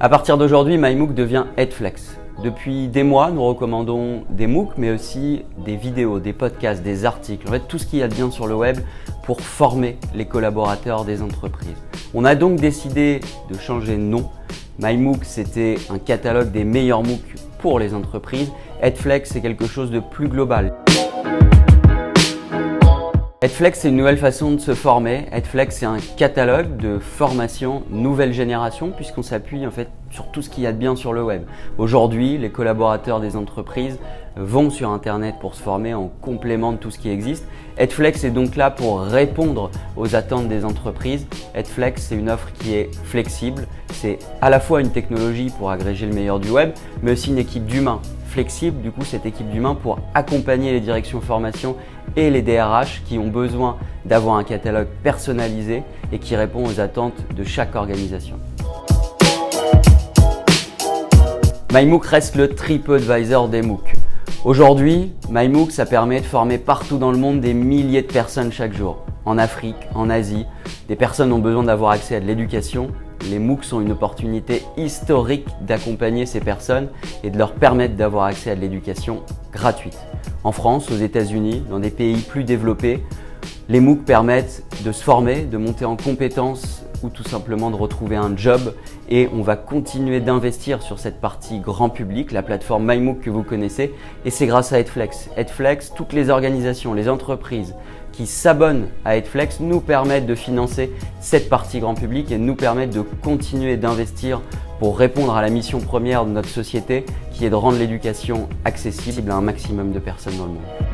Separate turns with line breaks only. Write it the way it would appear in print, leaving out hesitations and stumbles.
À partir d'aujourd'hui, MyMOOC devient Edflex. Depuis des mois, nous recommandons des MOOC, mais aussi des vidéos, des podcasts, des articles, en fait tout ce qu'il y a de bien sur le web pour former les collaborateurs des entreprises. On a donc décidé de changer de nom. MyMOOC, c'était un catalogue des meilleurs MOOC pour les entreprises. Edflex, c'est quelque chose de plus global. Edflex, c'est une nouvelle façon de se former. Edflex, c'est un catalogue de formation nouvelle génération puisqu'on s'appuie en fait sur tout ce qu'il y a de bien sur le web. Aujourd'hui, les collaborateurs des entreprises vont sur Internet pour se former en complément de tout ce qui existe. Edflex est donc là pour répondre aux attentes des entreprises. Edflex, c'est une offre qui est flexible. C'est à la fois une technologie pour agréger le meilleur du web, mais aussi une équipe d'humains flexible. Du coup, cette équipe d'humains pour accompagner les directions formation et les DRH qui ont besoin d'avoir un catalogue personnalisé et qui répond aux attentes de chaque organisation. MyMOOC reste le TripAdvisor des MOOC. Aujourd'hui, MyMOOC, ça permet de former partout dans le monde des milliers de personnes chaque jour. En Afrique, en Asie, des personnes ont besoin d'avoir accès à de l'éducation. Les MOOC sont une opportunité historique d'accompagner ces personnes et de leur permettre d'avoir accès à de l'éducation gratuite. En France, aux États-Unis, dans des pays plus développés, les MOOC permettent de se former, de monter en compétences ou tout simplement de retrouver un job, et on va continuer d'investir sur cette partie grand public, la plateforme MyMOOC que vous connaissez, et c'est grâce à Edflex. Edflex, toutes les organisations, les entreprises qui s'abonnent à Edflex nous permettent de financer cette partie grand public et nous permettent de continuer d'investir pour répondre à la mission première de notre société qui est de rendre l'éducation accessible à un maximum de personnes dans le monde.